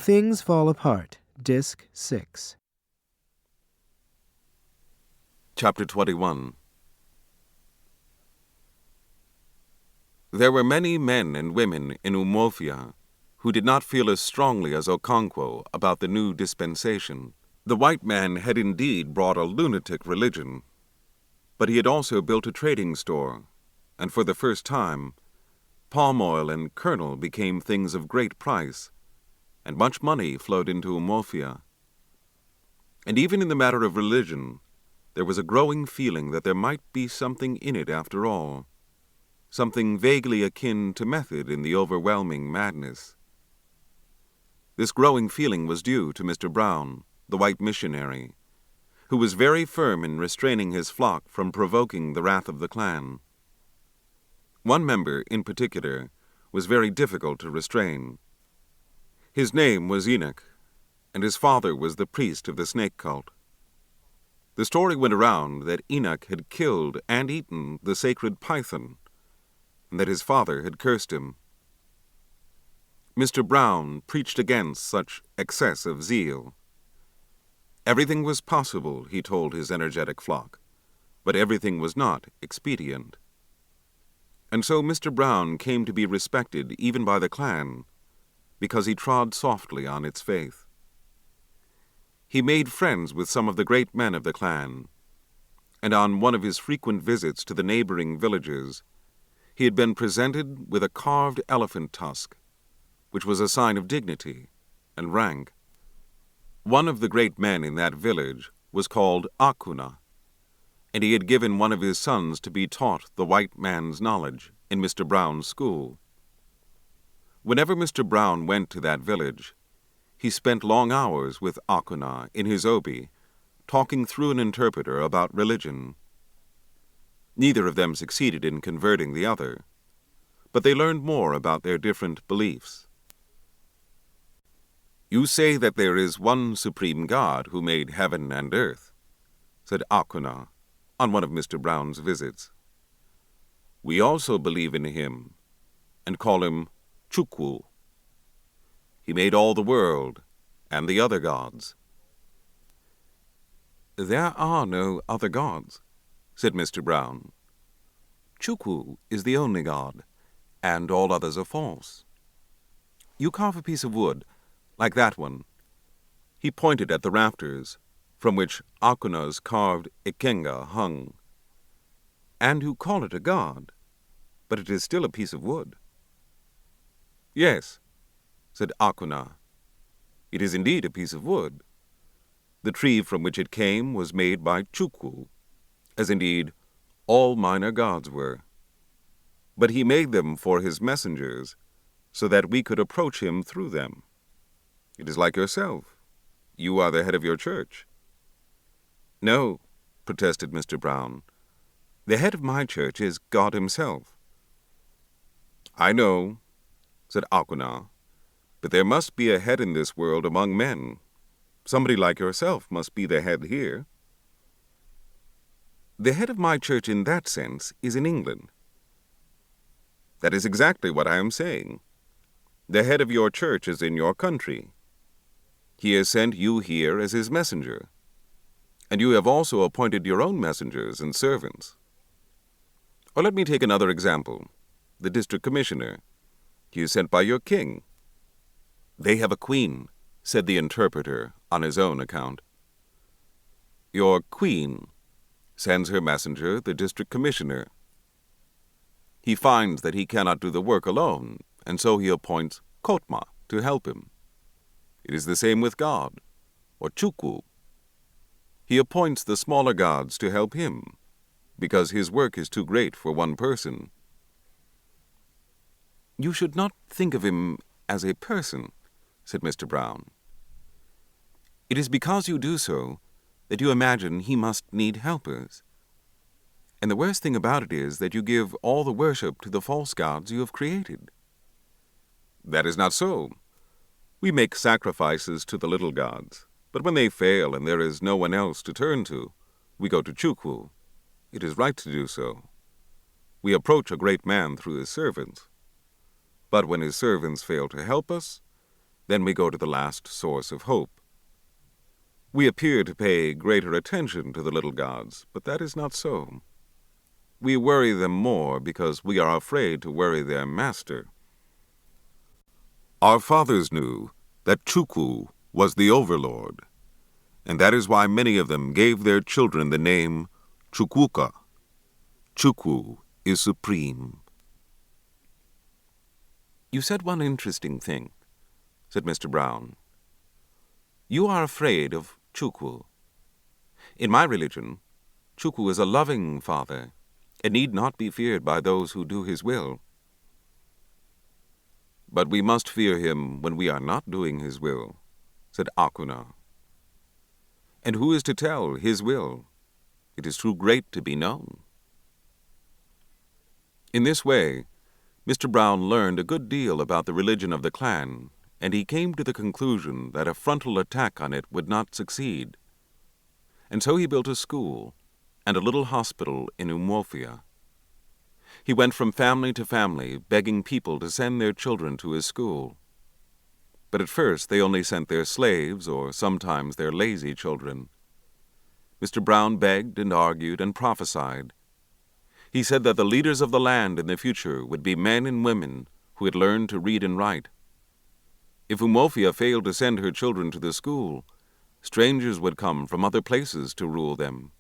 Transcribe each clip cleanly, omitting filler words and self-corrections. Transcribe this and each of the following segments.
Things Fall Apart, Disc 6. Chapter 21. There were many men and women in Umuofia who did not feel as strongly as Okonkwo about the new dispensation. The white man had indeed brought a lunatic religion, but he had also built a trading store, and for the first time, palm oil and kernel became things of great price, and much money flowed into Umuofia. And even in the matter of religion, there was a growing feeling that there might be something in it after all, something vaguely akin to method in the overwhelming madness. This growing feeling was due to Mr. Brown, the white missionary, who was very firm in restraining his flock from provoking the wrath of the clan. One member, in particular, was very difficult to restrain. His name was Enoch, and his father was the priest of the snake cult. The story went around that Enoch had killed and eaten the sacred python, and that his father had cursed him. Mr. Brown preached against such excess of zeal. Everything was possible, he told his energetic flock, but everything was not expedient. And so Mr. Brown came to be respected even by the clan, because he trod softly on its faith. He made friends with some of the great men of the clan, and on one of his frequent visits to the neighboring villages, he had been presented with a carved elephant tusk, which was a sign of dignity and rank. One of the great men in that village was called Akuna, and he had given one of his sons to be taught the white man's knowledge in Mr. Brown's school. Whenever Mr. Brown went to that village, he spent long hours with Akuna in his obi, talking through an interpreter about religion. Neither of them succeeded in converting the other, but they learned more about their different beliefs. "You say that there is one supreme God who made heaven and earth," said Akuna on one of Mr. Brown's visits. "We also believe in him and call him Chukwu. He made all the world and the other gods." "There are no other gods," said Mr. Brown. "Chukwu is the only God, and all others are false. You carve a piece of wood, like that one." He pointed at the rafters, from which Akuna's carved ikenga hung. "And you call it a god, but it is still a piece of wood." "Yes," said Akuna. "It is indeed a piece of wood. The tree from which it came was made by Chukwu, as indeed all minor gods were. But he made them for his messengers, so that we could approach him through them. It is like yourself. You are the head of your church." "No," protested Mr. Brown. "The head of my church is God himself." "I know," said Akuna, "but there must be a head in this world among men. Somebody like yourself must be the head here." "The head of my church in that sense is in England." "That is exactly what I am saying. The head of your church is in your country. He has sent you here as his messenger, and you have also appointed your own messengers and servants. Or let me take another example, the district commissioner. He is sent by your king." "They have a queen," said the interpreter on his own account. "Your queen sends her messenger, the district commissioner. He finds that he cannot do the work alone, and so he appoints Kotma to help him. It is the same with God, or Chukwu. He appoints the smaller gods to help him, because his work is too great for one person." "You should not think of him as a person," said Mr. Brown. "It is because you do so that you imagine he must need helpers. And the worst thing about it is that you give all the worship to the false gods you have created." "That is not so. We make sacrifices to the little gods, but when they fail and there is no one else to turn to, we go to Chukwu. It is right to do so. We approach a great man through his servants. But when his servants fail to help us, Then we go to the last source of hope. We appear to pay greater attention to the little gods, but that is not so. We worry them more because we are afraid to worry their master. Our fathers knew that Chukwu was the overlord, and that is why many of them gave their children the name Chukwuka. Chukwu is supreme. "You said one interesting thing," said Mr. Brown. "You are afraid of Chukwu. In my religion, Chukwu is a loving father and need not be feared by those who do his will. But we must fear him when we are not doing his will," said Akuna. "And who is to tell his will? It is too great to be known." In this way, Mr. Brown learned a good deal about the religion of the clan, and he came to the conclusion that a frontal attack on it would not succeed. And so he built a school and a little hospital in Umuofia. He went from family to family, begging people to send their children to his school. But at first they only sent their slaves or sometimes their lazy children. Mr. Brown begged and argued and prophesied. He said that the leaders of the land in the future would be men and women who had learned to read and write. If Umuofia failed to send her children to the school, strangers would come from other places to rule them.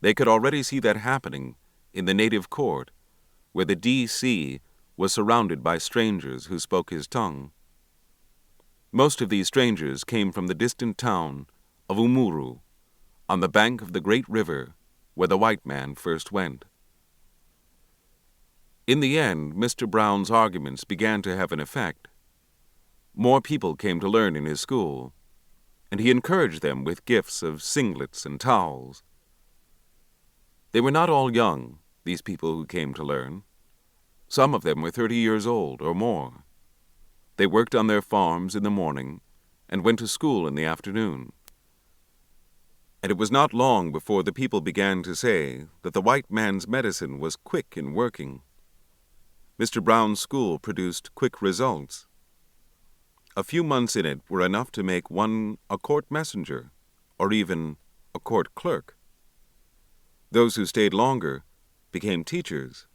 They could already see that happening in the native court, where the D.C. was surrounded by strangers who spoke his tongue. Most of these strangers came from the distant town of Umuru, on the bank of the great river where the white man first went. In the end, Mr. Brown's arguments began to have an effect. More people came to learn in his school, and he encouraged them with gifts of singlets and towels. They were not all young, these people who came to learn. Some of them were 30 years old or more. They worked on their farms in the morning and went to school in the afternoon. And it was not long before the people began to say that the white man's medicine was quick in working. Mr. Brown's school produced quick results. A few months in it were enough to make one a court messenger, or even a court clerk. Those who stayed longer became teachers.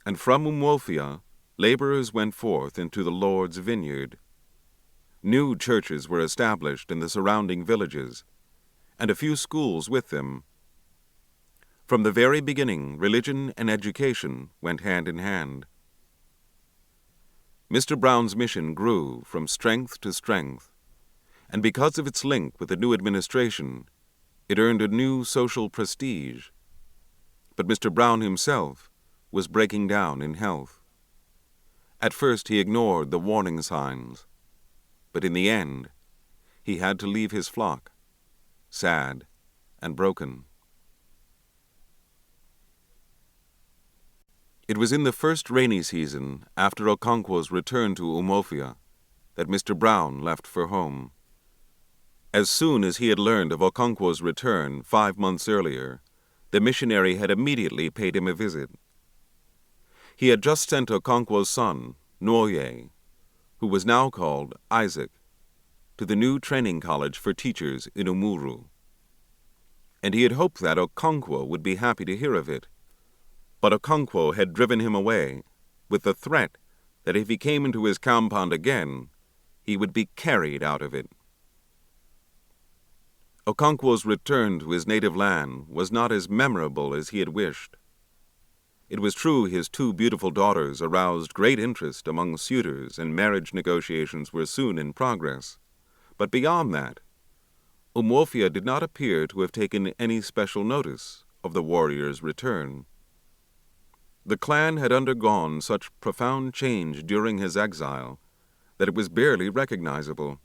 And from Umuofia, laborers went forth into the Lord's vineyard. New churches were established in the surrounding villages, and a few schools with them. From the very beginning, religion and education went hand in hand. Mr. Brown's mission grew from strength to strength, and because of its link with the new administration, it earned a new social prestige. But Mr. Brown himself was breaking down in health. At first he ignored the warning signs, but in the end, he had to leave his flock, sad and broken. It was in the first rainy season after Okonkwo's return to Umuofia that Mr. Brown left for home. As soon as he had learned of Okonkwo's return 5 months earlier, the missionary had immediately paid him a visit. He had just sent Okonkwo's son, Nwoye, who was now called Isaac, to the new training college for teachers in Umuru. And he had hoped that Okonkwo would be happy to hear of it. But Okonkwo had driven him away with the threat that if he came into his compound again, he would be carried out of it. Okonkwo's return to his native land was not as memorable as he had wished. It was true his 2 beautiful daughters aroused great interest among suitors, and marriage negotiations were soon in progress. But beyond that, Umuofia did not appear to have taken any special notice of the warrior's return. The clan had undergone such profound change during his exile that it was barely recognizable.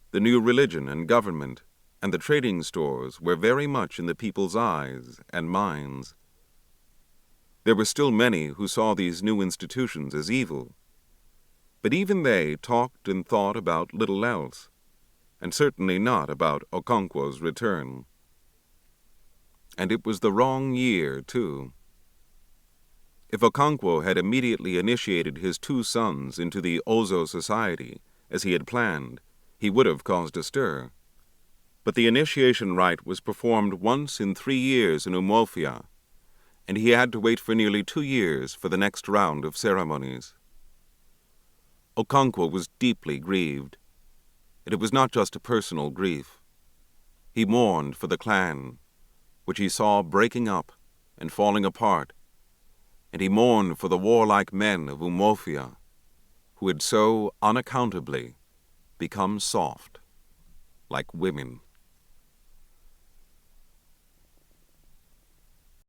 The new religion and government and the trading stores were very much in the people's eyes and minds. There were still many who saw these new institutions as evil, but even they talked and thought about little else, and certainly not about Okonkwo's return. And it was the wrong year, too. If Okonkwo had immediately initiated his 2 sons into the Ozo Society, as he had planned, he would have caused a stir. But the initiation rite was performed once in 3 years in Umuofia, and he had to wait for nearly 2 years for the next round of ceremonies. Okonkwo was deeply grieved, and it was not just a personal grief. He mourned for the clan, which he saw breaking up and falling apart, and he mourned for the warlike men of Umuofia, who had so unaccountably become soft, like women.